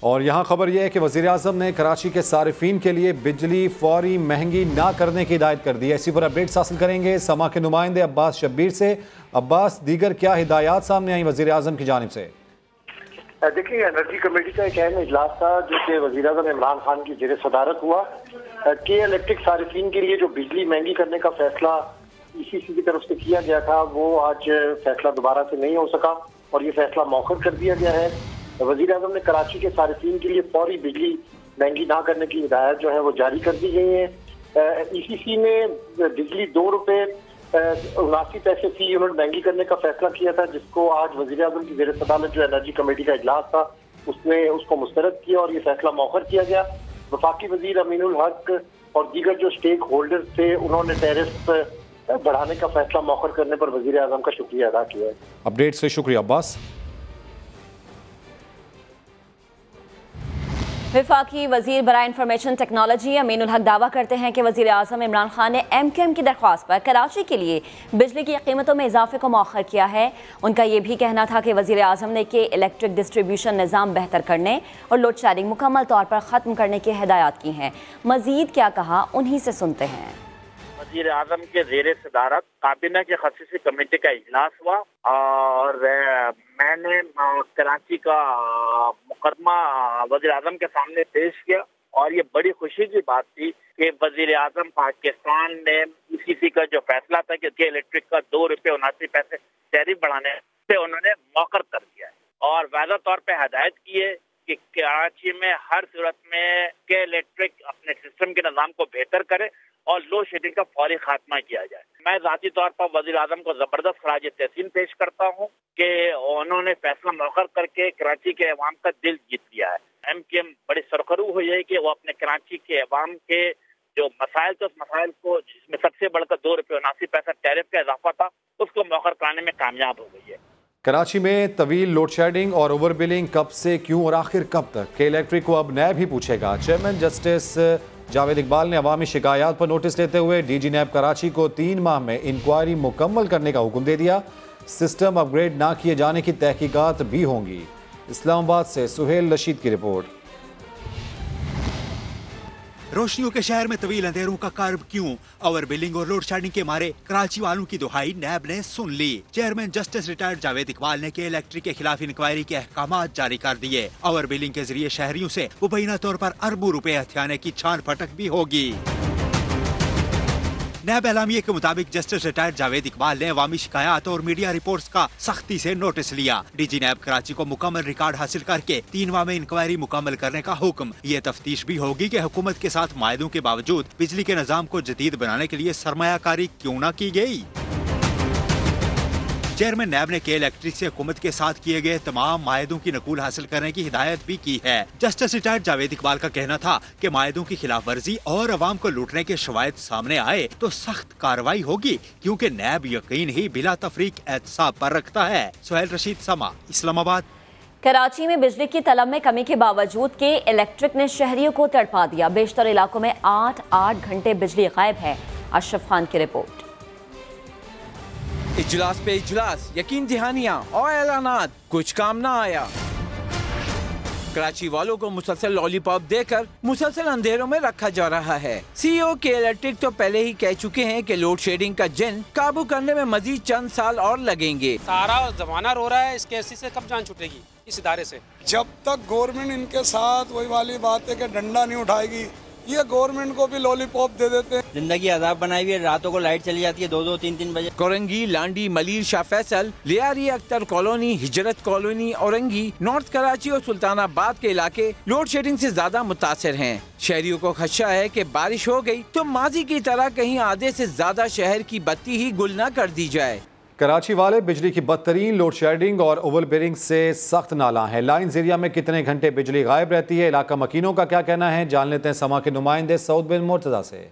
और यहाँ खबर यह है कि वज़ीर-ए-आज़म ने कराची के सारिफीन के लिए बिजली फौरी महंगी ना करने की हिदायत कर दी है। इसी पर अपडेट्स हासिल करेंगे समा के नुमाइंदे अब्बास शब्बीर से। अब्बास, दीगर क्या हिदायत सामने आई वज़ीर-ए-आज़म की जानिब से? देखिए, एनर्जी कमेटी का एक अहम इजलास था जो कि वज़ीर-ए-आज़म इमरान खान की ज़ेर सदारत हुआ। के इलेक्ट्रिक सारिफीन के लिए जो बिजली महंगी करने का फैसला ईसीसी की तरफ से किया गया था, वो आज फैसला दोबारा से नहीं हो सका और ये फैसला मौखर कर दिया गया है। वज़ीर-ए-आज़म ने कराची के सारिफीन के लिए फौरी बिजली महंगी ना करने की हिदायत जो है वो जारी कर दी गई है। ईसीसी ने बिजली ₹2.79 फी यूनिट महंगी करने का फैसला किया था, जिसको आज वज़ीर-ए-आज़म की ज़ेर सदारत जो एनर्जी कमेटी का इजलास था उसने उसको मुस्तरद किया और ये फैसला मौखर किया गया। वफाकी वज़ीर अमीनुल हक और दीगर जो स्टेक होल्डर्स थे उन्होंने टैरिफ बढ़ाने का फैसला मौखर करने पर वज़ीर-ए-आज़म का शुक्रिया अदा किया है। अपडेट से शुक्रिया अब्बास। वफाकी वजीर बराए इंफॉर्मेशन टेक्नोलॉजी अमीनुल हक दावा करते हैं कि वज़ीर-ए-आज़म इमरान खान ने MQM की दरख्वास्त पर कराची के लिए बिजली की कीमतों में इजाफे को मौखर किया है। उनका ये भी कहना था कि वज़ीर-ए-आज़म ने के इलेक्ट्रिक डिस्ट्रीब्यूशन निज़ाम बेहतर करने और लोड शेडिंग मुकम्मल तौर पर ख़त्म करने की हिदायत की हैं। मज़ीद क्या कहा, उन्हीं से सुनते हैं। वज़ीर-ए-आज़म के ज़ेर सदारत काबीना की ख़सीसी कमेटी का इजलास हुआ और मैंने कराची का मुकदमा वज़ीर-ए-आज़म के सामने पेश किया और ये बड़ी खुशी की बात थी कि वज़ीर-ए-आज़म पाकिस्तान ने ईसीसी का जो फैसला था कि इलेक्ट्रिक का ₹2.79 टैरिफ बढ़ाने से उन्होंने मौखर कर दिया है और वाज़ह तौर पर हदायत की है कि कराची में हर सूरत में के इलेक्ट्रिक अपने सिस्टम के निज़ाम को बेहतर करे और लोड शेडिंग का फौरी खात्मा किया जाए। मैं ज़ाती तौर पर वज़ीर-ए-आज़म को ज़बरदस्त खराज तहसीन पेश करता हूँ कि उन्होंने फैसला मौखर करके कराची के अवाम का दिल जीत लिया है। MQM बड़ी सरखरू हुई है कि वो अपने कराची के अवाम के जो मसाइल थे उस मसाइल को, जिसमें सबसे बढ़कर ₹2.79 टैरिफ का इजाफा था, उसको मौखर कराने में कामयाब हो गई है। कराची में तवील लोड शेडिंग और ओवर बिलिंग कब से, क्यों और आखिर कब तक? के इलेक्ट्रिक को अब नैब ही पूछेगा। चेयरमैन जस्टिस जावेद इकबाल ने अवामी शिकायत पर नोटिस लेते हुए DG नैब कराची को 3 माह में इंक्वायरी मुकम्मल करने का हुक्म दे दिया। सिस्टम अपग्रेड ना किए जाने की तहकीकात भी होंगी। इस्लामाबाद से सुहेल रशीद की रिपोर्ट। रोशनियों के शहर में तवील अंधेरों का कर्ब क्यों? ओवर बिलिंग और लोड शेडिंग के मारे कराची वालों की दुहाई नैब ने सुन ली। Chairman justice retired Javed Iqbal ने के इलेक्ट्रिक के खिलाफ इंक्वायरी के अहकामात जारी कर दिए। ओवर बिलिंग के जरिए शहरियों से मुबैना तौर पर अरबों रुपए हथियाने की छान फटक भी होगी। नैब एलामिये के मुताबिक जस्टिस रिटायर्ड जावेद इकबाल ने अवामी शिकायत और मीडिया रिपोर्ट्स का सख्ती से नोटिस लिया। DG नैब कराची को मुकम्मल रिकॉर्ड हासिल करके 3 माह में इंक्वायरी मुकम्मल करने का हुक्म। ये तफ्तीश भी होगी कि हुकूमत के साथ मायदों के बावजूद बिजली के निज़ाम को जदीद बनाने के लिए सरमायाकारी क्यों न की गई। चेयरमैन नैब ने के इलेक्ट्रिक से हुकूमत के साथ किए गए तमाम मायदों की नकूल हासिल करने की हिदायत भी की है। जस्टिस रिटायर्ड जावेद इकबाल का कहना था कि मायदों की खिलाफ वर्जी और अवाम को लूटने के शवायद सामने आए तो सख्त कार्रवाई होगी, क्योंकि नैब यकीन ही बिला तफरीक एहतसाब पर रखता है। सुहेल रशीद, समा, इस्लामाबाद। कराची में बिजली की तलब में कमी के बावजूद के इलेक्ट्रिक ने शहरियों को तड़पा दिया। बेशतर इलाकों में 8-8 घंटे बिजली गायब है। अशरफ खान की रिपोर्ट। इजलास पे इजलास, यकीन दहानियां और ऐलानात, कुछ काम ना आया। कराची वालों को मुसलसल लॉलीपॉप देकर मुसलसल अंधेरों में रखा जा रहा है। CEO के इलेक्ट्रिक तो पहले ही कह चुके हैं कि लोड शेडिंग का जिन काबू करने में मजीद चंद साल और लगेंगे। सारा जमाना रो रहा है, इस केसी से कब जान छूटेगी इस इदारे से? जब तक गवर्नमेंट इनके साथ वही वाली बात है कि डंडा नहीं उठाएगी, ये गवर्नमेंट को भी लॉलीपॉप दे देते हैं। जिंदगी अजाब बनाई हुई है, रातों को लाइट चली जाती है 2-2, 3-3 बजे। कोरंगी, लांडी, मलीर, शाह फैसल, लियारी अख्तर कॉलोनी, हिजरत कॉलोनी, औरंगी, नॉर्थ कराची और सुल्तानाबाद के इलाके लोड शेडिंग से ज्यादा मुतासिर हैं। शहरियों को खदशा है कि बारिश हो गई तो माजी की तरह कहीं आधे से ज्यादा शहर की बत्ती ही गुल न कर दी जाए। कराची वाले बिजली की बदतरीन लोड शेडिंग और ओवर बिलिंग से सख्त नाला है। लाइन्स एरिया में कितने घंटे बिजली गायब रहती है, इलाका मकीनों का क्या कहना है, जान लेते हैं समा के नुमाइंदे सऊद बिन मुर्तज़ा से।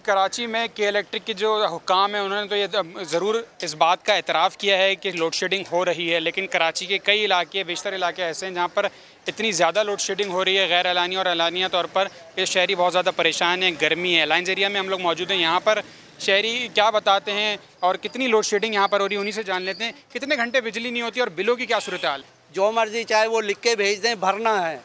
कराची में के इलेक्ट्रिक के जो हुक्काम है उन्होंने तो ये ज़रूर इस बात का एतराफ़ किया है कि लोड शेडिंग हो रही है, लेकिन कराची के कई इलाके, बेशतर इलाके ऐसे हैं जहाँ पर इतनी ज़्यादा लोड शेडिंग हो रही है गैर एलानी और एलानिया तौर पर कि शहरी बहुत ज़्यादा परेशान हैं। गर्मी है। लाइन्स एरिया में हम लोग मौजूद हैं। यहाँ पर शहरी क्या बताते हैं और कितनी लोड शेडिंग यहाँ पर हो रही है, उन्हीं से जान लेते हैं। कितने घंटे बिजली नहीं होती और बिलों की क्या सूरत हाल? जो मर्जी चाहे वो लिख के भेज दें, भरना है।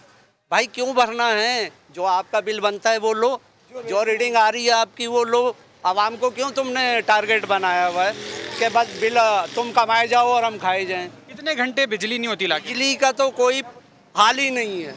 भाई क्यों भरना है? जो आपका बिल बनता है वो लो, जो रीडिंग आ रही है आपकी वो लो। आवाम को क्यों तुमने टारगेट बनाया हुआ है कि बस बिल तुम कमाए जाओ और हम खाए जाएं? कितने घंटे बिजली नहीं होती? बिजली का तो कोई हाल ही नहीं है।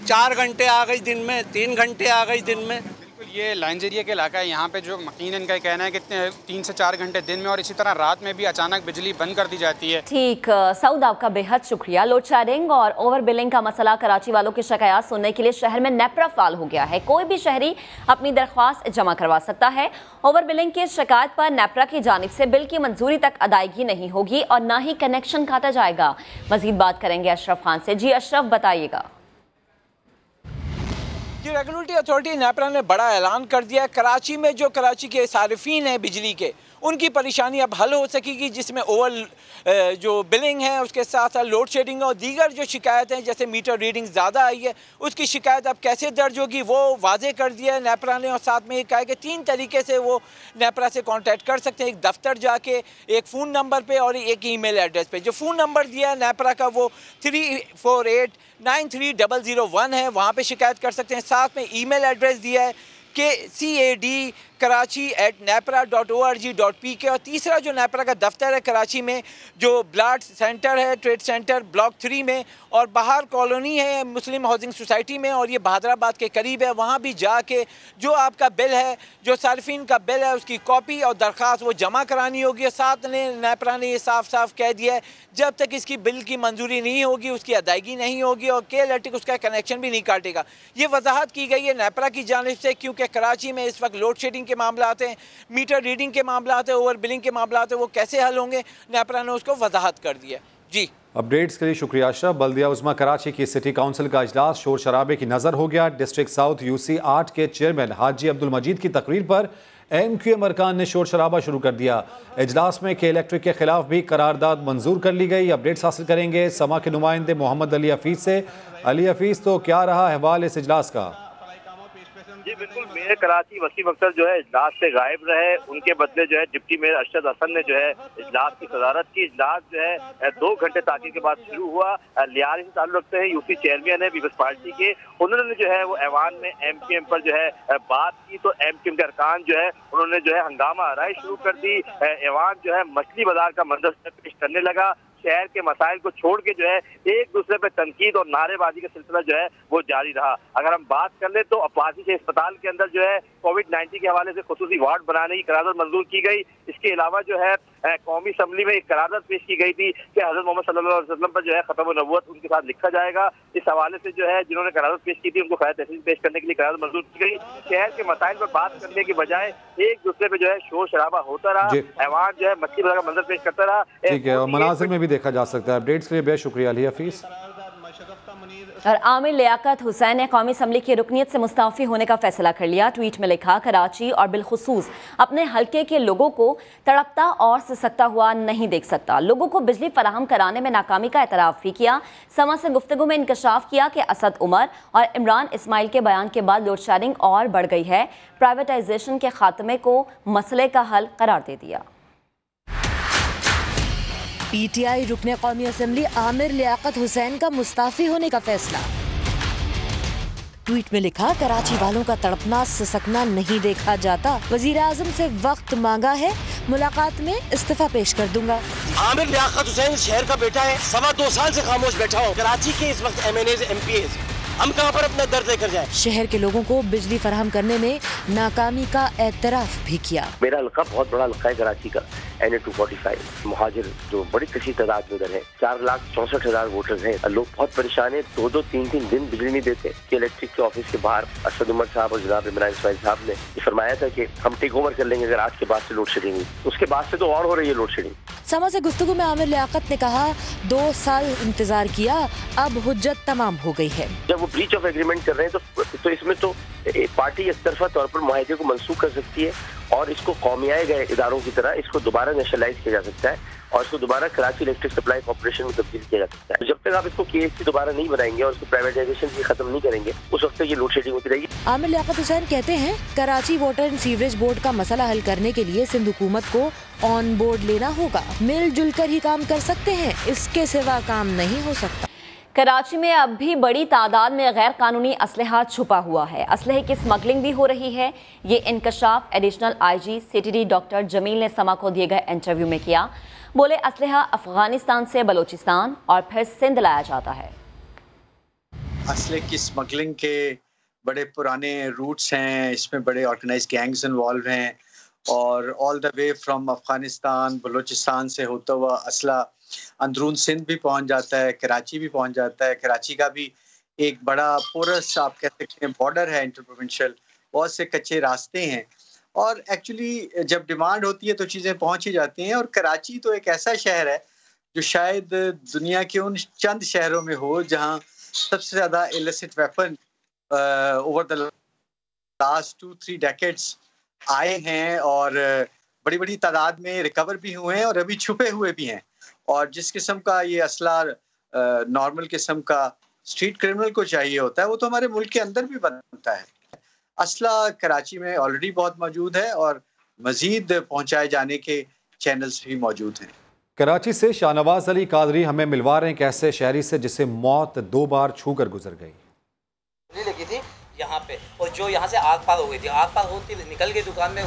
4 घंटे आ गई दिन में, 3 घंटे आ गई दिन में। ये लाइन्स एरिया के इलाका है, यहाँ पे जो यकीनन इनका कहना है कि 3 से 4 घंटे दिन में और इसी तरह रात में भी अचानक बिजली बंद कर दी जाती है। ठीक, सऊद आपका बेहद शुक्रिया। लोड शेडिंग और ओवर बिलिंग का मसला कराची वालों की शिकायत सुनने के लिए शहर में नेपरा फाल हो गया है। कोई भी शहरी अपनी दरख्वास्त जमा करवा सकता है। ओवर बिलिंग की शिकायत पर नेपरा की जानिब से बिल की मंजूरी तक अदायगी नहीं होगी और न ही कनेक्शन काटा जाएगा। मजीद बात करेंगे अशरफ खान से। जी अशरफ, बताइएगा। रेगुलेटरी अथॉरिटी नेपरा ने बड़ा ऐलान कर दिया है। कराची में जो कराची के सारिफीन हैं बिजली के, उनकी परेशानी अब हल हो सकेगी, जिसमें ओवर जो बिलिंग है उसके साथ साथ लोड शेडिंग और दीगर जो शिकायत हैं, जैसे मीटर रीडिंग ज़्यादा आई है उसकी शिकायत अब कैसे दर्ज होगी वो वाजे कर दिया है नेपरा ने। और साथ में ये कहा है कि 3 तरीके से वो नेपरा से कांटेक्ट कर सकते हैं, एक दफ्तर जाके, एक फ़ोन नंबर पे और एक ईमेल एड्रेस पे। जो फ़ोन नंबर दिया है नेपरा का वो 348930001 है, वहाँ पे शिकायत कर सकते हैं। साथ में ईमेल एड्रेस दिया है KCAD@nepra.org.pk। और तीसरा जो नेपरा का दफ्तर है कराची में, जो ब्लाड सेंटर है, ट्रेड सेंटर ब्लॉक 3 में, और बाहर कॉलोनी है मुस्लिम हाउसिंग सोसाइटी में और ये बहादराबाद के करीब है, वहाँ भी जाके जो आपका बिल है, जो सार्फिन का बिल है, उसकी कॉपी और दरख्वास्त वो जमा करानी होगी। साथ में नेपरा ने ये साफ साफ कह दिया है जब तक इसकी बिल की मंजूरी नहीं होगी उसकी अदायगी नहीं होगी और KLT उसका कनेक्शन भी नहीं काटेगा। ये वजाहत की गई है नेपरा की जानिब से, क्योंकि कराची में इस वक्त लोड शेडिंग के मामला आते हैं, मीटर रीडिंग के मामला आते हैं, ओवर बिलिंग के मामला आते हैं, वो कैसे हल होंगे नेपरा ने उसको वजाहत कर दिया। जी, अपडेट्स के लिए शुक्रिया अशरफ। बल्दिया उज़्मा कराची की सिटी काउंसिल का इजलास शोर शराबे की नज़र हो गया। डिस्ट्रिक्ट साउथ UC 8 के चेयरमैन हाजी अब्दुल मजीद की तकरीर पर MQM अरकान ने शोर शराबा शुरू कर दिया। इजलास में KElectric के खिलाफ भी करारदाद मंजूर कर ली गई। अपडेट्स हासिल करेंगे समा के नुमाइंदे मोहम्मद अली हफीज से। अली हफीज, तो क्या रहा अहवाल इस इजलास का? जी बिल्कुल, मेयर कराची वसीम अख्तर जो है इजलास से गायब रहे, उनके बदले जो है डिप्टी मेयर अरशद हसन ने जो है इजलास की सदारत की। इजलास जो है 2 घंटे ताक़ीद के बाद शुरू हुआ। लियारी से ताल्लुक रखते हैं UC चेयरमैन है पीपल्स पार्टी के, उन्होंने जो है वो ऐवान में MQM पर जो है बात की, तो MQM के अरकान जो है उन्होंने जो है हंगामा आराई शुरू कर दी। ऐवान जो है मछली बाजार का मंजर पेश करने लगा। शहर के मसाइल को छोड़ के जो है एक दूसरे पे तनकीद और नारेबाजी का सिलसिला जो है वो जारी रहा। अगर हम बात कर ले तो अपाची के अस्पताल के अंदर जो है COVID-19 के हवाले से खुसूसी वार्ड बनाने की करारदाद मंजूर की गई। इसके अलावा जो है कौमी असम्बली में एक करारदाद पेश की गई थी कि हज़रत मोहम्मद सल्लल्लाहु अलैहि वसल्लम पर जो है खत्म नबूवत उनके साथ लिखा जाएगा। इस हवाले से जो है जिन्होंने करारदाद पेश की थी उनको खैर तहसील पेश करने के लिए करारदाद मंजूर की गई। शहर के मसाइल पर बात करने के बजाय एक दूसरे पे जो है शोर शराबा होता रहा, ऐवान जो है मछली बाजार का मंजर पेश करता रहा। ठीक है, और मनाजिर में भी देखा जा सकता है। अपडेट्स के लिए बेहद शुक्रिया अली हफीज। और आमिर लियाकत हुसैन ने कौमी असम्बली की रुकनीत से मुस्ताफ़ी होने का फैसला कर लिया। ट्वीट में लिखा, कराची और बिलखुसूस अपने हल्के के लोगों को तड़पता और सिसकता हुआ नहीं देख सकता। लोगों को बिजली फराहम कराने में नाकामी का एतराफ़ भी किया। समा से गुफ्तगू में इंकशाफ किया कि असद उमर और इमरान इस्माइल के बयान के बाद लोड शेडिंग और बढ़ गई है। प्राइवेटाइजेशन के खात्मे को मसले का हल करार दे दिया। PTI रुकने कौमी असम्बली आमिर लियाकत हुसैन का मुस्ताफ़ी होने का फैसला। ट्वीट में लिखा, कराची वालों का तड़पना सिसकना नहीं देखा जाता। वजीर आजम से वक्त मांगा है, मुलाकात में इस्तीफा पेश कर दूंगा। आमिर लियाकत हुसैन शहर का बेटा है, 2.25 साल से खामोश बैठा हूँ। कराची के इस वक्त MNAs MPs हम कहाँ पर अपना दर्द लेकर जाएं? शहर के लोगों को बिजली फराहम करने में नाकामी का एतराफ भी किया। मेरा हल्का बहुत बड़ा हल्का है कराची का, NA 245 मुहाजिर जो बड़ी कसी तादाद में उधर है, 4,64,000 वोटर्स हैं। लोग बहुत परेशान है, 2-2, 3-3 दिन बिजली नहीं देते। KElectric के ऑफिस के बाहर असद उमर साहब और जनाब इमरान इस्माइल साहब ने फरमाया था कि हम टेक ओवर कर लेंगे अगर आज के बाद से लोड शेडिंग हुई। उसके बाद से तो और हो रही है लोड शेडिंग। समा से गुफ्तगू में आमिर लियाकत ने कहा, 2 साल इंतजार किया, अब हुज्जत तमाम हो गई है। जब वो ब्रीच ऑफ एग्रीमेंट कर रहे हैं तो इसमें तो पार्टी एक तरफा तौर पर मुआहदे को मनसूख कर सकती है और इसको कौमियाए गए इदारों की तरह इसको दोबारा नेशनलाइज किया जा सकता है और इसको दोबारा कराची इलेक्ट्रिक सप्लाई कॉर्पोरेशन में तब्दील किया जा सकता है। जब तक आप इसको KSC दोबारा नहीं बनाएंगे और इसको प्राइवेटाइजेशन भी खत्म नहीं करेंगे उस वक्त तक ये लोड शेडिंग होती रहेगी। आमिर लियाकत हुसैन कहते हैं, Karachi water and sewerage board का मसला हल करने के लिए सिंध हुकूमत को ऑन बोर्ड लेना होगा। मिलजुल कर ही काम कर सकते हैं, इसके सिवा काम नहीं हो सकता। कराची में अब भी बड़ी तादाद में गैर कानूनी असलहा छुपा हुआ है। असलहे की स्मगलिंग भी हो रही है। ये इंकशाफ additional IG CTD doctor Jameel ने समा को दिए गए इंटरव्यू में किया। बोले असलहा अफगानिस्तान से बलोचिस्तान और फिर सिंध लाया जाता है। असले की स्मगलिंग के बड़े पुराने रूट्स हैं, इसमें बड़े ऑर्गेनाइज गैंग्स इन्वॉल्व हैं और all the way from Afghanistan Balochistan से होता हुआ असला अंदरून सिंध भी पहुंच जाता है, कराची भी पहुंच जाता है। कराची का भी एक बड़ा पोरस आप कह सकते हैं बॉर्डर है इंटर प्रोविंशियल, बहुत से कच्चे रास्ते हैं और एक्चुअली जब डिमांड होती है तो चीज़ें पहुंच ही जाती हैं। और कराची तो एक ऐसा शहर है जो शायद दुनिया के उन चंद शहरों में हो जहां सबसे ज़्यादा illicit weapon over the last 2-3 decades आए हैं और बड़ी बड़ी तादाद में रिकवर भी हुए हैं और अभी छुपे हुए भी हैं। और जिस किस्म का ये असला नॉर्मल किस्म का स्ट्रीट क्रिमिनल को चाहिए होता है वो तो हमारे मुल्क के अंदर भी बनता है। असला कराची में ऑलरेडी बहुत मौजूद है और मजीद पहुंचाए जाने के चैनल्स भी मौजूद हैं। कराची से शाहनवाज अली कादरी हमें मिलवा रहे हैं एक ऐसे शहरी से जिसे मौत 2 बार छू कर गुजर गई। लगी थी यहाँ पे और जो यहाँ से आग पार हो गई थी, आग पार होती निकल गई दुकान में।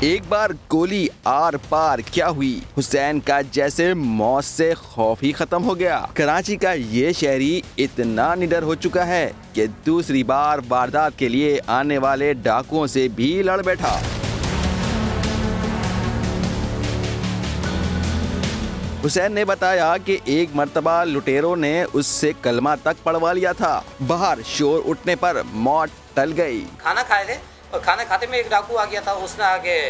एक बार गोली आर पार क्या हुई, हुसैन का जैसे मौत से खौफ ही खत्म हो गया। कराची का ये शहरी इतना निडर हो चुका है कि दूसरी बार वारदात के लिए आने वाले डाकुओं से भी लड़ बैठा। हुसैन ने बताया कि एक मर्तबा लुटेरों ने उससे कलमा तक पढ़वा लिया था। बाहर शोर उठने पर मौत टल गई। खाना खाए थे और खाना खाते में एक डाकू आ गया था। उसने आगे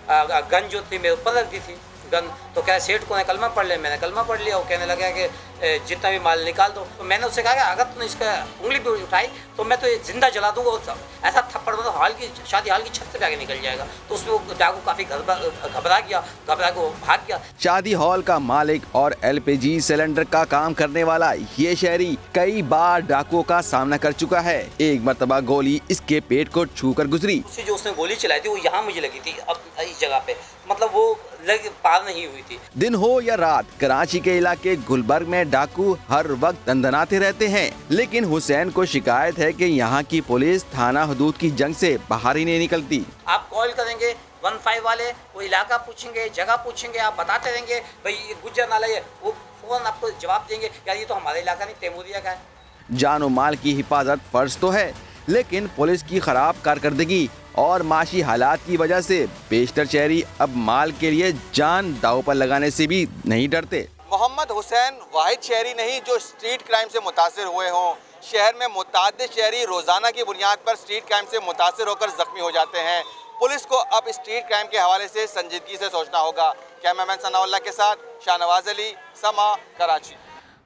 गन जो थी मेरे ऊपर रख दी थी गन, तो क्या सेठ को कलमा पढ़ ले, मैंने कलमा पढ़ लिया। वो कहने लगा कि जितना भी माल निकाल दो। तो मैंने उससे कहा कि अगर तुमने इसका उंगली भी उठाई तो मैं तो ये जिंदा जला दूंगा और ऐसा थप्पड़ मतलब हाल की शादी हाल की छत से आगे निकल जाएगा। तो उसमें वो डाकू काफ़ी घबरा गया, घबरा के भाग गया। शादी हॉल का मालिक और LPG सिलेंडर का काम करने वाला ये शहरी कई बार डाकुओं का सामना कर चुका है। एक मर्तबा गोली इसके पेट को छू कर गुजरी। जो उसने गोली चलाई थी वो यहाँ मुझे लगी थी, अब इस जगह पे, मतलब वो पार नहीं हुई थी। दिन हो या रात कराची के इलाके गुलबर्ग में डाकू हर वक्त दंदनाते रहते हैं, लेकिन हुसैन को शिकायत है कि यहाँ की पुलिस थाना हदूद की जंग से बाहर ही नहीं निकलती। आप कॉल करेंगे 15 वाले, वो इलाका पूछेंगे, जगह पूछेंगे, आप बताते रहेंगे भाई ये गुज्जर नाला है, वो फौरन आपको जवाब देंगे यार ये तो हमारा इलाका नहीं तैमूरिया का है। जान और माल की हिफाजत फर्ज तो है, लेकिन पुलिस की खराब कारकर्दगी और माशी हालात की वजह से बेशतर शहरी अब माल के लिए जान दांव पर लगाने से भी नहीं डरते। मोहम्मद हुसैन वाहिद शहरी नहीं जो स्ट्रीट क्राइम से मुतासिर हुए हों। शहर में मुताद्दिद शहरी रोजाना की बुनियाद पर स्ट्रीट क्राइम से मुतासिर होकर जख्मी हो जाते हैं। पुलिस को अब स्ट्रीट क्राइम के हवाले से संजीदगी से सोचना होगा। कैमरामैन सनाउल्लाह के साथ शाहनवाज अली, समा, कराची।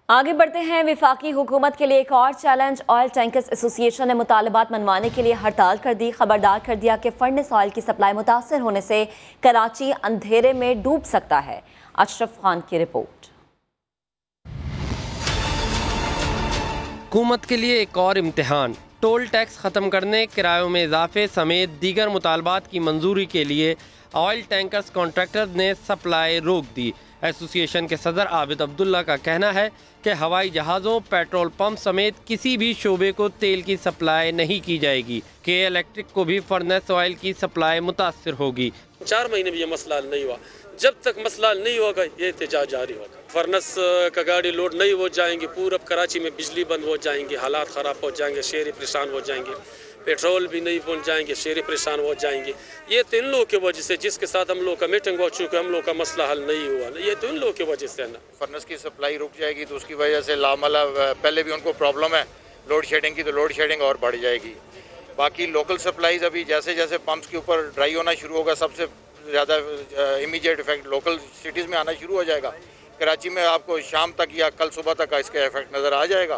आगे बढ़ते हैं। विफाकी हुकूमत के लिए एक और चैलेंज। ऑयल टैंकर्स एसोसिएशन ने मुतालबात मनवाने के लिए हड़ताल कर दी। खबरदार कर दिया कि फर्नेस ऑयल की सप्लाई मुतासर होने से कराची अंधेरे में डूब सकता है। अशरफ खान की रिपोर्ट। हुकूमत के लिए एक और इम्तिहान। टोल टैक्स ख़त्म करने, किरायों में इजाफे समेत दीगर मुतालबात की मंजूरी के लिए ऑयल टैंकर्स कॉन्ट्रैक्टर्स ने सप्लाई रोक दी। एसोसिएशन के सदर आबिद अब्दुल्ला का कहना है कि हवाई जहाज़ों, पेट्रोल पंप समेत किसी भी शोबे को तेल की सप्लाई नहीं की जाएगी। के इलेक्ट्रिक को भी फर्नेस ऑयल की सप्लाई मुतासर होगी। 4 महीने भी ये मसला हल नहीं हुआ। जब तक मसला हल नहीं होगा ये एहतजाज जारी होगा। फर्नेस का गाड़ी लोड नहीं हो जाएंगी, पूरब कराची में बिजली बंद हो जाएंगी, हालात ख़राब हो जाएंगे, शहरी परेशान हो जाएंगे, पेट्रोल भी नहीं पहुंच जाएंगे, शहरी परेशान हो जाएंगे। ये तो इन लोगों की वजह से, जिसके साथ हम लोग का मीटिंग हो चुका है, हम लोग का मसला हल नहीं हुआ ना, ये तो इन लोगों की वजह से है ना। फर्नेस की सप्लाई रुक जाएगी तो उसकी वजह से लामला पहले भी उनको प्रॉब्लम है लोड शेडिंग की, तो लोड शेडिंग और बढ़ जाएगी। बाकी लोकल सप्लाईज अभी जैसे जैसे पंप्स के ऊपर ड्राई होना शुरू होगा, सबसे ज़्यादा इमीडिएट इफेक्ट लोकल सिटीज़ में आना शुरू हो जाएगा। कराची में आपको शाम तक या कल सुबह तक इसका इफेक्ट नज़र आ जाएगा।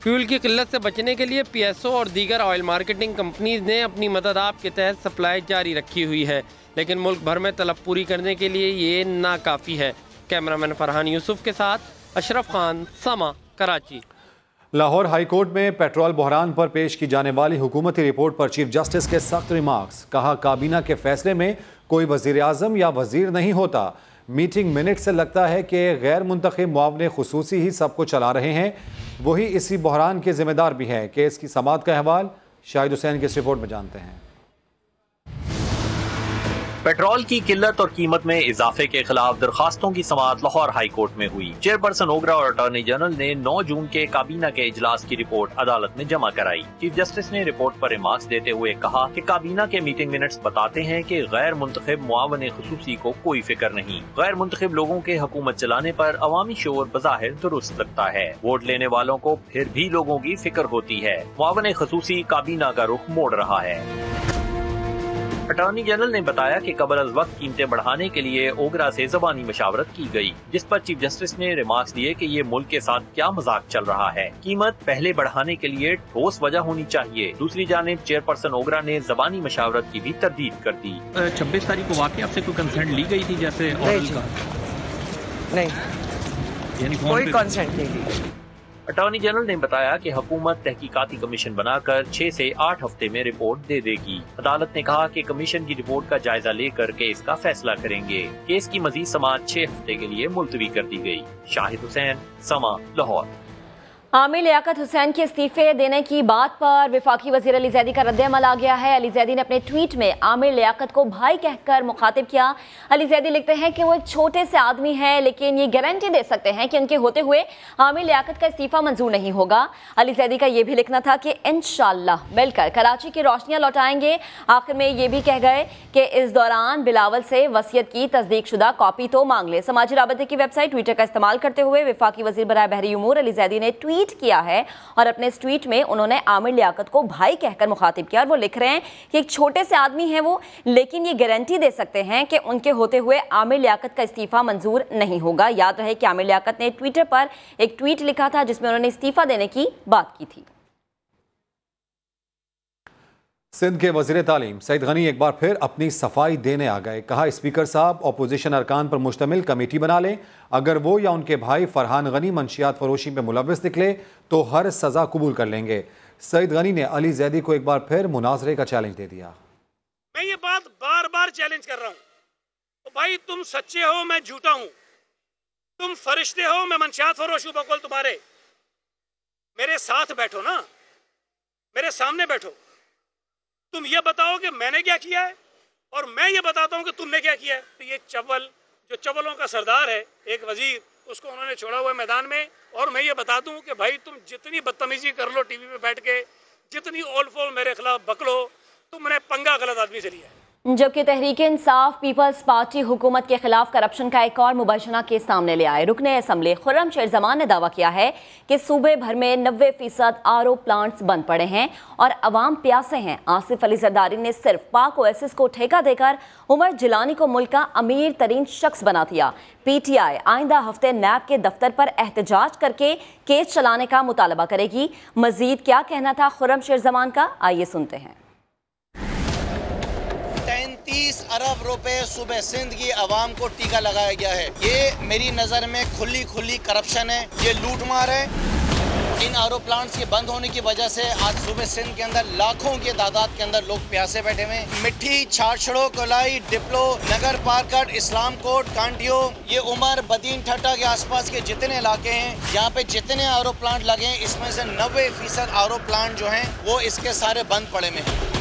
फ्यूल की किल्लत से बचने के लिए PSO और दीगर ऑयल मार्केटिंग कंपनीज ने अपनी मदद आप के तहत सप्लाई जारी रखी हुई है, लेकिन मुल्क भर में तलब पूरी करने के लिए ये नाकाफ़ी है। कैमरामैन फरहान यूसुफ के साथ अशरफ खान, समा, कराची। लाहौर हाई कोर्ट में पेट्रोल बहरान पर पेश की जाने वाली हुकूमती रिपोर्ट पर चीफ जस्टिस के सख्त रिमार्क्स। कहा काबीना के फैसले में कोई वजीर आजम या वजीर नहीं होता। मीटिंग मिनट से लगता है कि गैर मुंतखब मुआवने खुसूसी ही सबको चला रहे हैं, वही इसी बहरान के जिम्मेदार भी हैं। केस की समाअत का अहवाल शाहिद हुसैन की इस रिपोर्ट में जानते हैं। पेट्रोल की किल्लत और कीमत में इजाफे के खिलाफ दरखास्तों की समाअत लाहौर हाई कोर्ट में हुई। चेयरपर्सन ओगरा और अटॉर्नी जनरल ने 9 जून के काबीना के इजलास की रिपोर्ट अदालत में जमा कराई। चीफ जस्टिस ने रिपोर्ट पर रिमार्क्स देते हुए कहा कि काबीना के मीटिंग मिनट्स बताते हैं कि गैर मुंतखब मुआवने खुसूसी को कोई फिक्र नहीं। गैर मुंतखब लोगों के हुकूमत चलाने पर अवामी शोर बज़ाहिर दुरुस्त लगता है, वोट लेने वालों को फिर भी लोगों की फिक्र होती है। मुआवने खुसूसी काबीना का रुख मोड़ रहा है। अटॉर्नी जनरल ने बताया कि कबल अज़ वक्त कीमतें बढ़ाने के लिए ओगरा से ज़बानी मशावरत की गई, जिस पर चीफ जस्टिस ने रिमार्क्स दिए कि ये मुल्क के साथ क्या मजाक चल रहा है। कीमत पहले बढ़ाने के लिए ठोस वजह होनी चाहिए। दूसरी जानिब चेयरपर्सन ओगरा ने ज़बानी मशावरत की भी तरदीद कर दी। 26 तारीख को वाकई आपसे कोई कंसर्न ली गई थी, जैसे नहीं, यानी कोई कंसर्न नहीं ली। अटॉर्नी जनरल ने बताया कि हुकूमत तहकीकाती कमीशन बनाकर 6 से 8 हफ्ते में रिपोर्ट दे देगी। अदालत ने कहा कि कमीशन की रिपोर्ट का जायजा लेकर केस का फैसला करेंगे। केस की मजीद समाअत 6 हफ्ते के लिए मुलतवी कर दी गई। शाहिद हुसैन, समा, लाहौर। आमिर लियाकत हुसैन के इस्तीफे देने की बात पर वफाकी वजीर अली जैदी का रद्द-ए-अमल आ गया है। अली जैदी ने अपने ट्वीट में आमिर लियाकत को भाई कहकर मुखातिब किया। अली जैदी लिखते हैं कि वो एक छोटे से आदमी हैं, लेकिन ये गारंटी दे सकते हैं कि उनके होते हुए आमिर लियाकत का इस्तीफा मंजूर नहीं होगा। अली जैदी का ये भी लिखना था कि इंशाअल्लाह मिलकर कराची की रोशनियां लौटाएंगे। आखिर में ये भी कह गए कि इस दौरान बिलावल से वसीयत की तस्दीक शुदा कॉपी तो मांग ले। समाजी राबते की वेबसाइट ट्विटर का इस्तेमाल करते हुए वफाकी वजीर बराए बहरी उमूर अली जैदी ने ट्वीट किया है और अपने इस ट्वीट में उन्होंने आमिर लियाकत को भाई कहकर मुखातिब किया। और वो लिख रहे हैं कि एक छोटे से आदमी हैं वो, लेकिन ये गारंटी दे सकते हैं कि उनके होते हुए आमिर लियाकत का इस्तीफा मंजूर नहीं होगा। याद रहे कि आमिर लियाकत ने ट्विटर पर एक ट्वीट लिखा था जिसमें उन्होंने इस्तीफा देने की बात की थी। सिंध के वज़ीर तालीम सईद गनी एक बार फिर अपनी सफाई देने आ गए। कहा स्पीकर साहब अपोजिशन अरकान पर मुश्तमिल कमेटी बना लें, अगर वो या उनके भाई फरहान गनी मंशियात फरोशी में मुलव्वस निकले तो हर सज़ा कबूल कर लेंगे। सईद गनी ने अली जैदी को एक बार फिर मुनाजरे का चैलेंज दे दिया। मैं ये बात बार बार चैलेंज कर रहा हूँ, तो भाई तुम सच्चे हो, मैं झूठा हूँ, तुम फरिश्ते हो, मैं मंशियात फरोश हूँ, बकौल तुम्हारे। मेरे साथ बैठो ना, मेरे सामने बैठो, तुम ये बताओ कि मैंने क्या किया है और मैं ये बताता हूँ कि तुमने क्या किया है। तो ये चवल जो चवलों का सरदार है, एक वजीर, उसको उन्होंने छोड़ा हुआ है मैदान में। और मैं ये बता दूं कि भाई तुम जितनी बदतमीजी कर लो टीवी पे बैठ के, जितनी ओल फोल मेरे खिलाफ बक लो, तुमने पंगा गलत आदमी से लिया है। जबकि तहरीक इंसाफ पीपल्स पार्टी हुकूमत के खिलाफ करप्शन का एक और मुबैशना केस सामने ले आए। रुकने असम्बली खुर्रम शेर जमान ने दावा किया है कि सूबे भर में 90% RO प्लांट्स बंद पड़े हैं और अवाम प्यासे हैं। आसिफ अली जरदारी ने सिर्फ पाक ओएसिस को ठेका देकर उमर जिलानी को मुल्क का अमीर तरीन शख्स बना दिया। PTI आइंदा हफ्ते नैब के दफ्तर पर एहतजाज करके केस चलाने का मुतालबा करेगी। मजीद क्या कहना था खुर्रम शेर जमान का, आइए सुनते हैं। 33 अरब रुपए सुबह सिंध की आवाम को टीका लगाया गया है। ये मेरी नज़र में खुली खुली करप्शन है, ये लूटमार है। इन RO प्लांट्स के बंद होने की वजह से आज सुबह सिंध के अंदर लाखों की तादाद के अंदर लोग प्यासे बैठे हुए हैं। मिट्टी, छाछड़ो, कोलाई, डिप्लो, नगर पार्कट, इस्लाम कोट, कांटियो, ये उमर, बदीन, ठट्टा के आसपास के जितने इलाके हैं, यहाँ पे जितने RO प्लांट लगे हैं, इसमें से 90% RO प्लांट जो हैं वो इसके सारे बंद पड़े में हैं।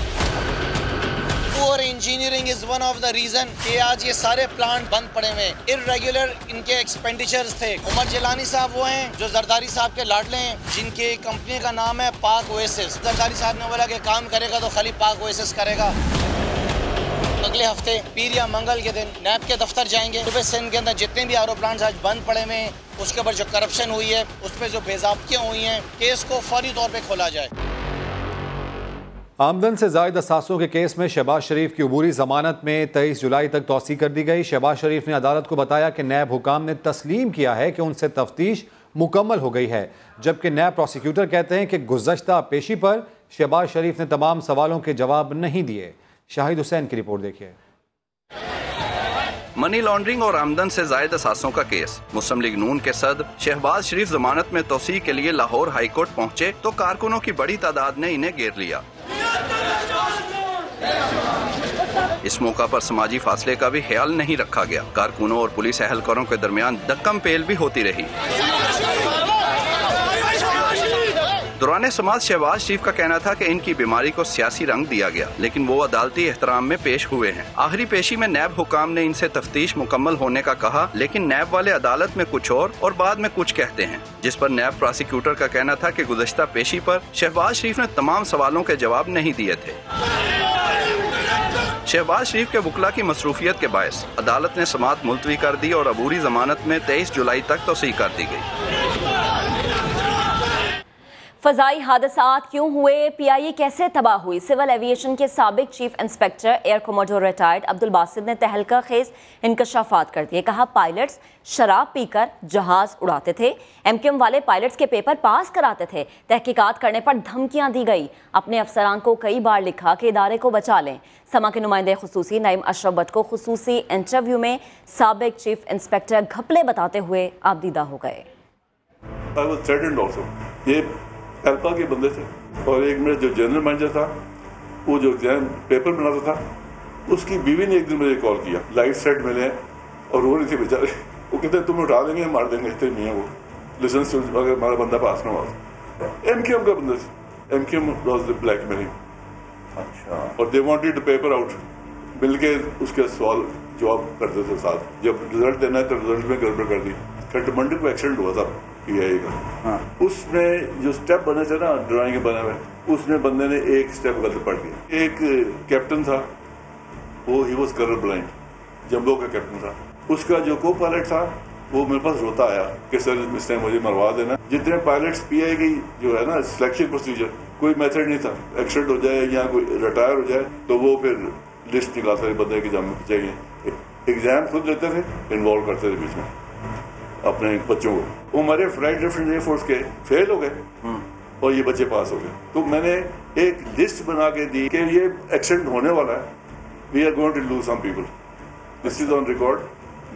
और engineering is one of the reason कि आज ये सारे प्लांट बंद पड़े हुए हैं। इर्रेगुलर इनके एक्सपेंडिचर्स थे। उमर जिलानी साहब वो हैं जो जरदारी साहब के लाडले हैं, जिनकी कंपनी का नाम है पाक ओएसिस। जरदारी साहब ने बोला कि काम करेगा तो खाली पाक ओएसिस करेगा। अगले हफ्ते पीर या मंगल के दिन नैब के दफ्तर जाएंगे। सुबह सिंध के अंदर जितने भी RO प्लांट्स आज बंद पड़े हुए हैं, उसके ऊपर जो करप्शन हुई है, उस पर जो बेज़ाब्तियाँ हुई हैं, केस को फौरी तौर पर खोला जाए। आमदन से जायद असासों के केस में शहबाज शरीफ की अबूरी जमानत में 23 जुलाई तक तौसी कर दी गई। शहबाज शरीफ ने अदालत को बताया कि नैब हुकाम ने तस्लीम किया है कि उनसे तफ्तीश मुकम्मल हो गई है, जबकि नैब प्रोसिक्यूटर कहते हैं कि गुज़श्ता पेशी पर शहबाज शरीफ ने तमाम सवालों के जवाब नहीं दिए। शाहिद हुसैन की रिपोर्ट देखिए। मनी लॉन्ड्रिंग और आमदन से जायद असासों का केस। मुस्लिम लीग नून के सदर शहबाज शरीफ जमानत में तौसीह के लिए लाहौर हाई कोर्ट पहुंचे तो कारकुनों की बड़ी तादाद ने इन्हें घेर लिया। इस मौका पर समाजी फासले का भी ख्याल नहीं रखा गया। कारकुनों और पुलिस एहलकारों के दरमियान दक्कम पेल भी होती रही। दौरान समाज शहबाज शरीफ का कहना था कि इनकी बीमारी को सियासी रंग दिया गया, लेकिन वो अदालती एहतराम में पेश हुए हैं। आखिरी पेशी में नैब हुकाम ने इनसे तफ्तीश मुकम्मल होने का कहा, लेकिन नैब वाले अदालत में कुछ और बाद में कुछ कहते हैं, जिस पर नैब प्रोसिक्यूटर का कहना था कि गुज़श्ता पेशी पर शहबाज शरीफ ने तमाम सवालों के जवाब नहीं दिए थे। शहबाज शरीफ के वकला की मसरूफियत के बायस अदालत ने समाअत मुलतवी कर दी और अबूरी जमानत में 23 जुलाई तक तोसी कर दी गई। फजाई हादसात क्यों हुए, पीआईए कैसे तबाह हुई? सिविल एविएशन के साबिक chief inspector air commodore retired Abdul Basit ने तहलका खेज इंकशाफात कर दिए। कहा, पायलट्स शराब पीकर जहाज उड़ाते थे, एमक्यूएम वाले पायलट्स के पेपर पास कराते थे, तहकीकात करने पर धमकियां दी गई। अपने अफसरान को कई बार लिखा कि इदारे को बचा लें। समा के नुमाइंदे खुसूसी नईम अशरफ भट्ट को खुसूसी इंटरव्यू में साबिक चीफ इंस्पेक्टर घपले बताते हुए आबदीदा हो गए। एल्पा के बंदे थे और एक मेरा जो जनरल मैनेजर था, वो जो एग्जाम पेपर बनाता था, उसकी बीवी ने एक दिन मुझे कॉल किया, लाइफ सेट मिले हैं और रो रही थी बेचारे। वो कहते तुम्हें उठा देंगे, मार देंगे, इतने नहीं है वो लाइसेंस अगर हमारा बंदा पास ना हुआ। एमक्यूएम का बंदा था, एमक्यूएम वाज द ब्लैकमेलिंग। अच्छा। और they wanted to paper out, मिलके उसके सवाल जवाब करते थे साथ। जब रिजल्ट देना है तो रिजल्ट में गड़बड़ कर दी। खटमंडी को एक्सीडेंट हुआ था पीआईए का। हाँ। उसमें जो स्टेप बने थे ना ड्राइंग के बने हुए, उसमें बंदे ने एक स्टेप गलत पढ़ दिया। एक कैप्टन था, वो he was colour blind, jumbo का कैप्टन था। उसका जो को पायलट था वो मेरे पास रोता आया कि सर इस टाइम मुझे मरवा देना। जितने पायलट्स पीआईए की जो है ना सिलेक्शन प्रोसीजर, कोई मेथड नहीं था। एक्सीडेंट हो जाए या कोई रिटायर हो जाए तो वो फिर लिस्ट निकालते थे बंदे की जम चाहिए। एग्जाम खुद लेते थे, इन्वॉल्व करते थे बीच में अपने बच्चों को। वो हमारे फ्लाइट डिफेंस एयरफोर्स के फेल हो गए और ये बच्चे पास हो गए। तो मैंने एक लिस्ट बना के दी कि ये एक्सीडेंट होने वाला है, we are going to lose some people, this is on record.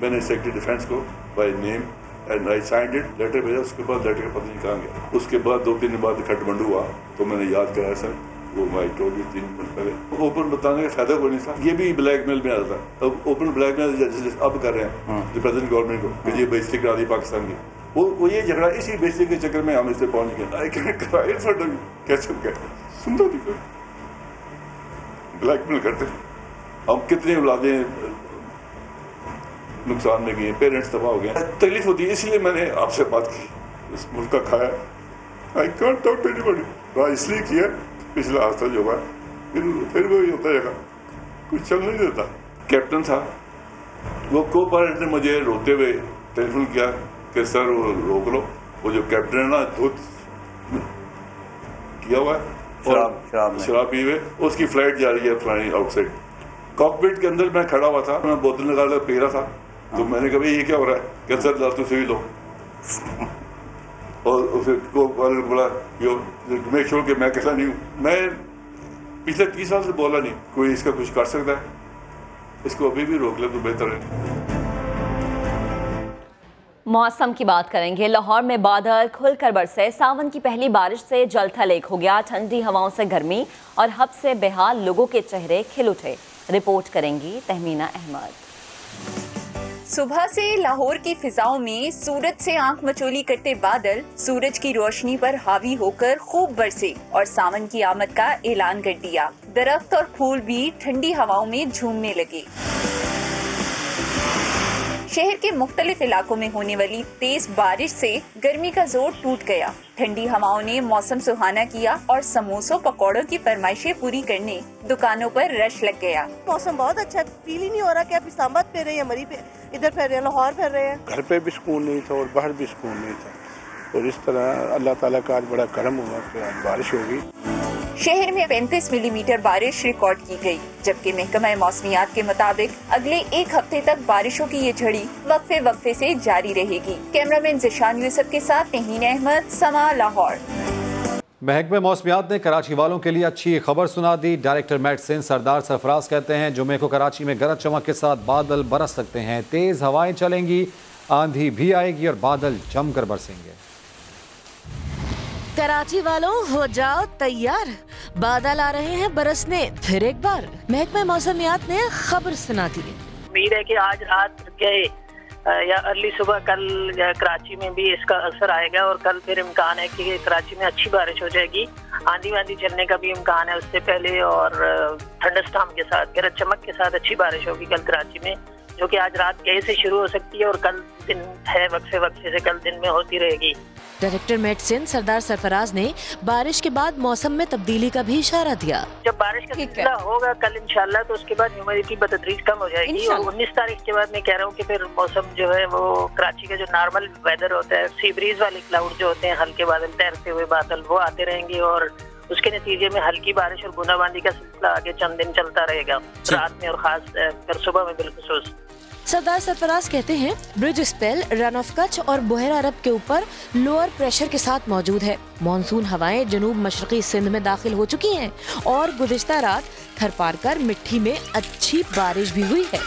मैंने सेक्रेटरी डिफेंस को by name and I signed it, letter भेजा। उसके बाद लेटर का पता नहीं कहाँ गया। उसके बाद 2-3 दिन बाद खटमंडू हुआ तो मैंने याद कराया सर, वो मैं टोल्ड यू 3 दिन पहले। ओपन बताने का फायदा कोई नहीं था, ये भी ब्लैकमेल में आता था। अब ओपन ब्लैकमेल अब कर रहे हैं जो प्रेजेंट गवर्नमेंट को कि ये बेइज्जती करा दी पाकिस्तान की। वो ये झगड़ा इसी बेइज्जती के चक्कर में हम इससे पहुंच गए। I can cry for them, कैसे सुनता नहीं कोई, ब्लैकमेल करते। हम कितनी औलादें नुकसान में गए, पेरेंट्स तबाह हो गए, तकलीफ होती है। इसलिए मैंने आपसे बात की, इस मुल्क का खाया। I can't talk to anybody, बात इसलिए किया पिछला हादसा जो हुआ, फिर वही होता रहेगा, कुछ चल नहीं देता। कैप्टन था, वो को पायलट ने मुझे रोते हुए टेलीफोन किया कि सर वो रोक लो, वो जो कैप्टन है ना धुत किया हुआ है, शराब पी हुए, उसकी फ्लाइट जा रही है फ्लाइंग आउटसाइड। कॉकपिट के अंदर मैं खड़ा हुआ था, मैं बोतल निकाल पी रहा था। तो मैंने कहा ये क्या हो रहा है? क्या सर लातू से ही लो। और उसे बोला मेक श्योर कि मैं कैसा नहीं हूँ। मैं पिछले 30 साल से बोला नहीं, कोई इसका कुछ कर सकता है, इसको अभी भी रोक ले तो बेहतर है। मौसम की बात करेंगे। लाहौर में बादल खुलकर बरसे, सावन की पहली बारिश से जल थल एक हो गया। ठंडी हवाओं से गर्मी और हब से बेहाल लोगों के चेहरे खिल उठे। रिपोर्ट करेंगी तहमीना अहमद। सुबह से लाहौर की फिजाओं में सूरज से आंख मचोली करते बादल सूरज की रोशनी पर हावी होकर खूब बरसे और सावन की आमद का ऐलान कर दिया। दरख्त और फूल भी ठंडी हवाओं में झूमने लगे। शहर के मुख्तलिफ इलाकों में होने वाली तेज बारिश से गर्मी का जोर टूट गया। ठंडी हवाओं ने मौसम सुहाना किया और समोसों पकौड़ों की फरमाइशें पूरी करने दुकानों पर रश लग गया। मौसम बहुत अच्छा, फील ही नहीं हो रहा कि आप इस्लामाबाद पे रहे हैं, मरी पे इधर फिर रहे हैं, लाहौर फिर रहे हैं। घर पे भी सुकून नहीं था और बाहर भी सुकून नहीं था और इस तरह अल्लाह ताला का आज बड़ा करम हुआ कि आज बारिश होगी। शहर में 35 मिलीमीटर बारिश रिकॉर्ड की गई, जबकि महकमा मौसमियात के मुताबिक अगले एक हफ्ते तक बारिशों की ये झड़ी वक्फे वक्फे से जारी रहेगी। कैमरामैन जिशान यूसुफ के साथ तहमीना अहमद, समा, लाहौर। महकमे मौसमियात ने कराची वालों के लिए अच्छी खबर सुना दी। डायरेक्टर मेडिसिन सरदार सरफराज कहते हैं जुमे को कराची में गरज चमक के साथ बादल बरस सकते हैं, तेज हवाएं चलेंगी, आंधी भी आएगी और बादल जमकर बरसेंगे। कराची वालों हो जाओ तैयार, बादल आ रहे हैं बरसने फिर एक बार। महकमा मौसमियात ने खबर सुना दी। उम्मीद है कि आज रात के या अर्ली सुबह कल कराची में भी इसका असर आएगा और कल फिर इम्कान है कि कराची में अच्छी बारिश हो जाएगी। आंधी वांधी चलने का भी इम्कान है उससे पहले और थंडरस्टॉर्म के साथ, गरज चमक के साथ अच्छी बारिश होगी कल कराची में, जो कि आज रात के से शुरू हो सकती है और कल दिन है वक्फे से कल दिन में होती रहेगी। डायरेक्टर मेडिसिन सरदार सरफराज ने बारिश के बाद मौसम में तब्दीली का भी इशारा दिया। जब बारिश का सिलसिला होगा कल इंशाल्लाह तो उसके बाद ह्यूमिडिटी बतदरीज कम हो जाएगी और 19 तारीख के बाद मैं कह रहा हूँ कि फिर मौसम जो है वो कराची का जो नॉर्मल वेदर होता है, सी ब्रीज वाले क्लाउड जो होते हैं, हल्के बादल, तैरते हुए बादल, वो आते रहेंगे और उसके नतीजे में हल्की बारिश और बूंदाबांदी का सिलसिला आगे चंद दिन चलता रहेगा, रात में और खास फिर सुबह में बिलखुसूस। सरदार सरफराज कहते हैं bridge spell run of Kutch और बुहरा अरब के ऊपर लोअर प्रेशर के साथ मौजूद है। मॉनसून हवाएं जनूब मशरकी सिंध में दाखिल हो चुकी हैं और गुज़िश्ता रात थरपारकर मिट्टी में अच्छी बारिश भी हुई है।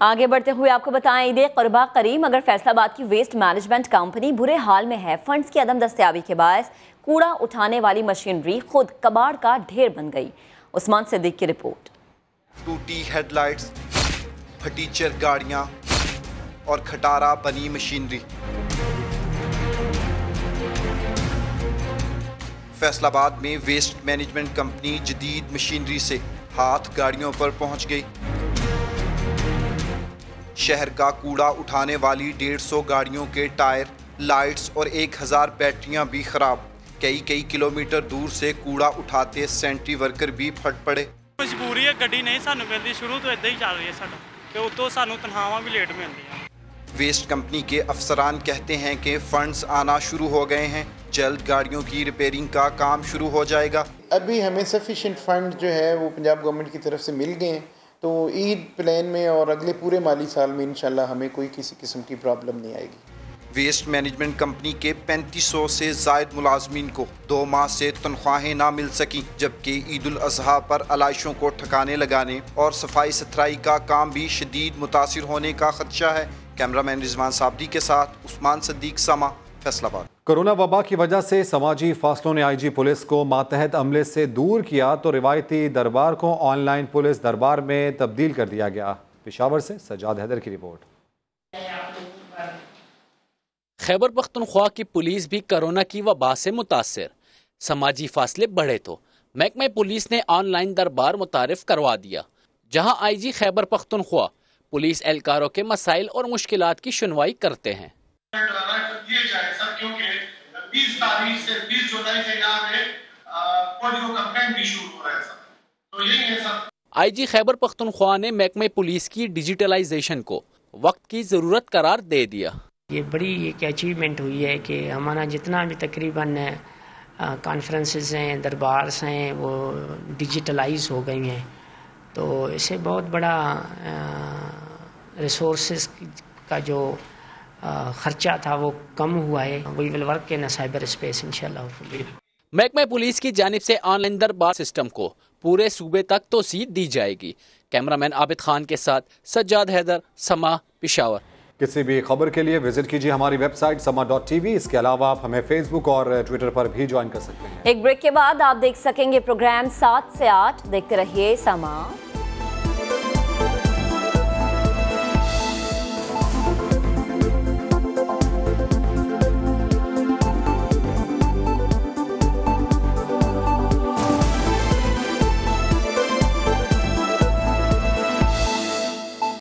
आगे बढ़ते हुए आपको बताएं, ईद क़ुरबा करीम मगर फैसलाबाद की वेस्ट मैनेजमेंट कंपनी बुरे हाल में है। फंड्स की अदम दस्तयाबी के बायस कूड़ा उठाने वाली मशीनरी खुद कबाड़ का ढेर बन गई। उस्मान सिद्दीक की रिपोर्ट। टूटी हेडलाइट्स, फटीचर गाड़ियां और खटारा बनी मशीनरी। फैसलाबाद में वेस्ट मैनेजमेंट कंपनी जदीद मशीनरी से हाथ गाड़ियों पर पहुंच गई। शहर का कूड़ा उठाने वाली 150 गाड़ियों के टायर, लाइट्स और 1000 बैटरियां भी खराब। कई किलोमीटर दूर से कूड़ा उठाते सेंट्री वर्कर भी फट पड़े। मजबूरी है, गड्डी नहीं सानू मिलती, शुरू तो इदा ही चल रही है साडा ते उतो सानू तनख्वाहां भी लेट मिलदी। वेस्ट कंपनी के अफसरान कहते हैं कि फंड्स आना शुरू हो गए हैं, जल्द गाड़ियों की रिपेयरिंग का काम शुरू हो जाएगा। अभी हमें सफिशिएंट फंड जो है वो पंजाब गवर्नमेंट की तरफ से मिल गए हैं, तो ईद प्लान में और अगले पूरे माली साल में इंशाल्लाह हमें कोई किसी किस्म की प्रॉब्लम नहीं आएगी। वेस्ट मैनेजमेंट कंपनी के 3500 से जायद मुलाजमीन को 2 माह से तनख्वाहें ना मिल सकी, जबकि ईद उल अजहा पर अलाइशों को ठिकाने लगाने और सफाई सुथराई का काम भी शदीद मुतासिर होने का खदशा है। कैमरामैन रिजवान साबरी के साथ उस्मान सिद्दीक, समा, फैसलाबाद। कोरोना वबा की वजह से समाजी फासलों ने आईजी पुलिस को मातहत अमले से दूर किया तो रिवायती दरबार को ऑनलाइन पुलिस दरबार में तब्दील कर दिया गया। पेशावर से सज्जाद हैदर की रिपोर्ट। खैबर पख्तूनख्वा की पुलिस भी कोरोना की वबा से मुतासिर। समाजी फासले बढ़े तो महकमा पुलिस ने ऑनलाइन दरबार मुतारिफ करवा दिया, जहां आईजी खैबर पख्तूनख्वा पुलिस एहलकारों के मसाइल और मुश्किलात की सुनवाई करते हैं। 20 तारीख से 20 जुलाई से यहाँ पे पोलियो कैंपेन भी शुरू हो रहा है सर, तो यही है सर। आईजी खैबर पख्तूनख्वा ने महकमा पुलिस की डिजिटलाइजेशन को वक्त की ज़रूरत करार दे दिया। ये बड़ी एक अचीवमेंट हुई है कि हमारा जितना भी तकरीबन कॉन्फ्रेंसेस हैं, दरबार्स हैं, वो डिजिटलाइज हो गई हैं, तो इससे बहुत बड़ा रिसोर्सेज का जो खर्चा था वो कम हुआ है। We will work in cyber space इंशाल्लाह। महकमा पुलिस की जानिब से ऑनलाइन दरबार सिस्टम को पूरे सूबे तक तोसी दी जाएगी। कैमरामैन आबिद खान के साथ सज्जाद हैदर, समा, पेशावर। किसी भी खबर के लिए विजिट कीजिए हमारी वेबसाइट sama.tv। इसके अलावा आप हमें फेसबुक और ट्विटर पर भी ज्वाइन कर सकते हैं। एक ब्रेक के बाद आप देख सकेंगे प्रोग्राम 7 से 8। देखते रहिए समा।